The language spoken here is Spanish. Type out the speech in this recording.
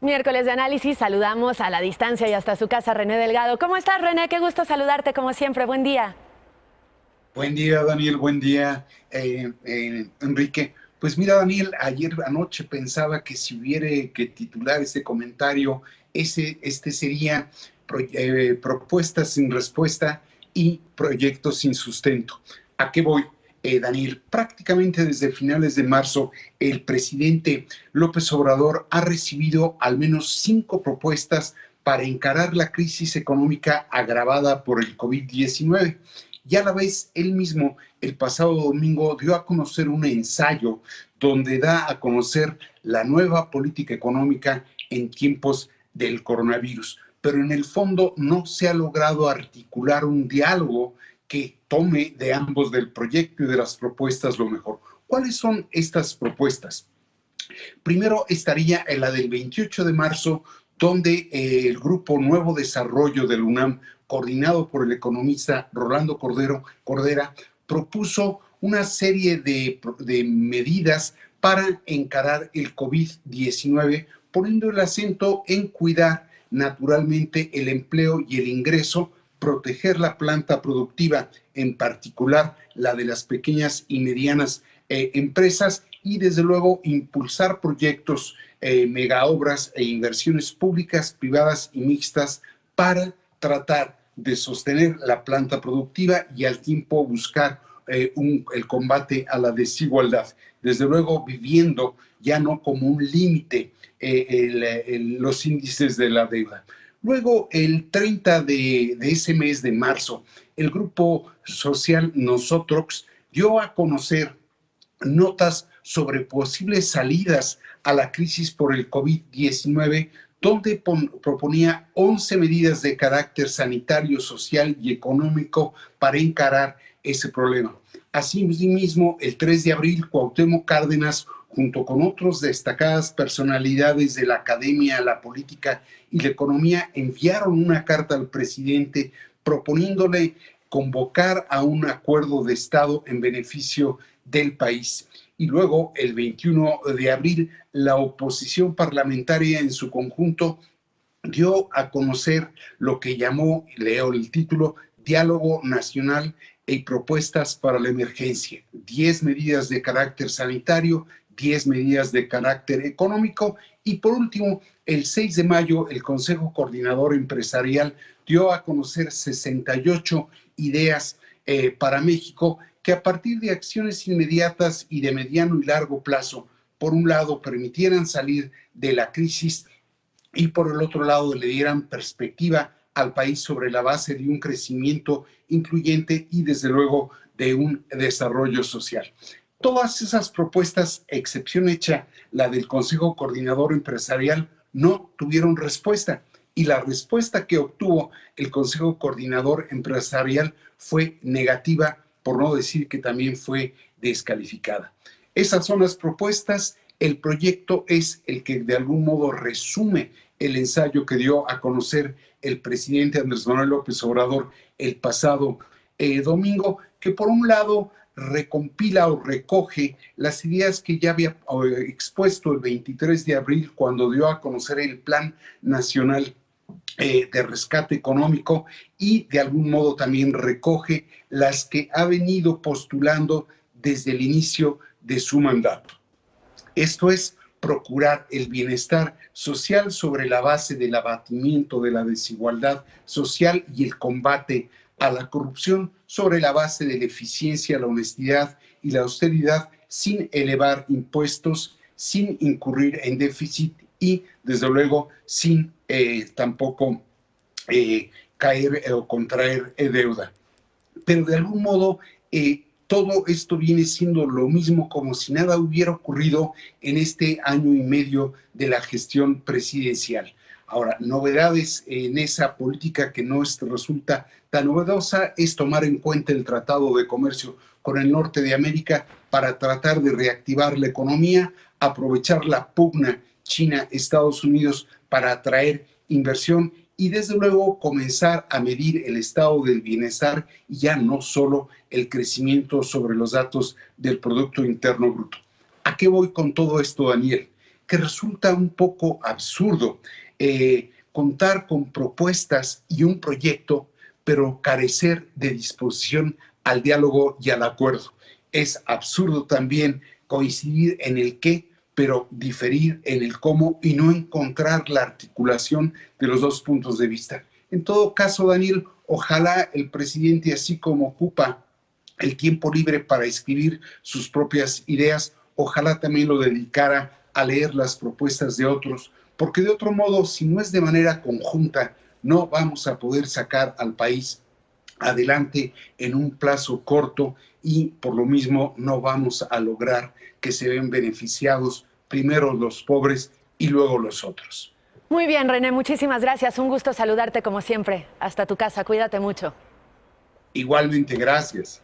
Miércoles de análisis, saludamos a la distancia y hasta su casa René Delgado. ¿Cómo estás, René? Qué gusto saludarte como siempre. Buen día. Buen día, Daniel. Buen día, Enrique. Pues mira, Daniel, ayer anoche pensaba que si hubiera que titular ese comentario, este sería propuestas sin respuesta y proyectos sin sustento. ¿A qué voy, Daniel? Prácticamente desde finales de marzo, el presidente López Obrador ha recibido al menos 5 propuestas para encarar la crisis económica agravada por el COVID-19. Y a la vez, él mismo el pasado domingo dio a conocer un ensayo donde da a conocer la nueva política económica en tiempos del coronavirus. Pero en el fondo no se ha logrado articular un diálogo que tome de ambos, del proyecto y de las propuestas, lo mejor. ¿Cuáles son estas propuestas? Primero estaría en la del 28 de marzo, donde el Grupo Nuevo Desarrollo del UNAM, coordinado por el economista Rolando Cordera, propuso una serie de medidas para encarar el COVID-19, poniendo el acento en cuidar naturalmente el empleo y el ingreso, proteger la planta productiva, en particular la de las pequeñas y medianas empresas, y desde luego impulsar proyectos, megaobras e inversiones públicas, privadas y mixtas para tratar de sostener la planta productiva y al tiempo buscar el combate a la desigualdad. Desde luego viviendo ya no como un límite los índices de la deuda. Luego, el 30 de ese mes de marzo, el grupo social Nosotros dio a conocer notas sobre posibles salidas a la crisis por el COVID-19, donde proponía 11 medidas de carácter sanitario, social y económico para encarar ese problema. Asimismo, el 3 de abril, Cuauhtémoc Cárdenas, junto con otras destacadas personalidades de la academia, la política y la economía, enviaron una carta al presidente proponiéndole convocar a un acuerdo de Estado en beneficio del país. Y luego, el 21 de abril, la oposición parlamentaria en su conjunto dio a conocer lo que llamó, leo el título, Diálogo Nacional y Propuestas para la Emergencia. 10 medidas de carácter sanitario, 10 medidas de carácter económico. Y por último, el 6 de mayo, el Consejo Coordinador Empresarial dio a conocer 68 ideas para México, que a partir de acciones inmediatas y de mediano y largo plazo, por un lado, permitieran salir de la crisis y por el otro lado le dieran perspectiva al país sobre la base de un crecimiento incluyente y desde luego de un desarrollo social. Todas esas propuestas, excepción hecha la del Consejo Coordinador Empresarial, no tuvieron respuesta. Y la respuesta que obtuvo el Consejo Coordinador Empresarial fue negativa, por no decir que también fue descalificada. Esas son las propuestas. El proyecto es el que de algún modo resume el ensayo que dio a conocer el presidente Andrés Manuel López Obrador el pasado domingo, que por un lado recompila o recoge las ideas que ya había expuesto el 23 de abril cuando dio a conocer el Plan Nacional de Rescate Económico, y de algún modo también recoge las que ha venido postulando desde el inicio de su mandato. Esto es procurar el bienestar social sobre la base del abatimiento de la desigualdad social y el combate a la corrupción sobre la base de la eficiencia, la honestidad y la austeridad, sin elevar impuestos, sin incurrir en déficit y, desde luego, sin tampoco caer o contraer deuda. Pero de algún modo, todo esto viene siendo lo mismo, como si nada hubiera ocurrido en este año y medio de la gestión presidencial. Ahora, novedades en esa política que no resulta tan novedosa es tomar en cuenta el Tratado de Comercio con el Norte de América para tratar de reactivar la economía, aprovechar la pugna China-Estados Unidos para atraer inversión y desde luego comenzar a medir el estado del bienestar y ya no solo el crecimiento sobre los datos del Producto Interno Bruto. ¿A qué voy con todo esto, Daniel? que resulta un poco absurdo contar con propuestas y un proyecto, pero carecer de disposición al diálogo y al acuerdo. Es absurdo también coincidir en el qué, pero diferir en el cómo y no encontrar la articulación de los dos puntos de vista. En todo caso, Daniel, ojalá el presidente, así como ocupa el tiempo libre para escribir sus propias ideas, ojalá también lo dedicara a leer las propuestas de otros, porque de otro modo, si no es de manera conjunta, no vamos a poder sacar al país adelante en un plazo corto y por lo mismo no vamos a lograr que se vean beneficiados primero los pobres y luego los otros. Muy bien, René, muchísimas gracias. Un gusto saludarte como siempre. Hasta tu casa, cuídate mucho. Igualmente, gracias.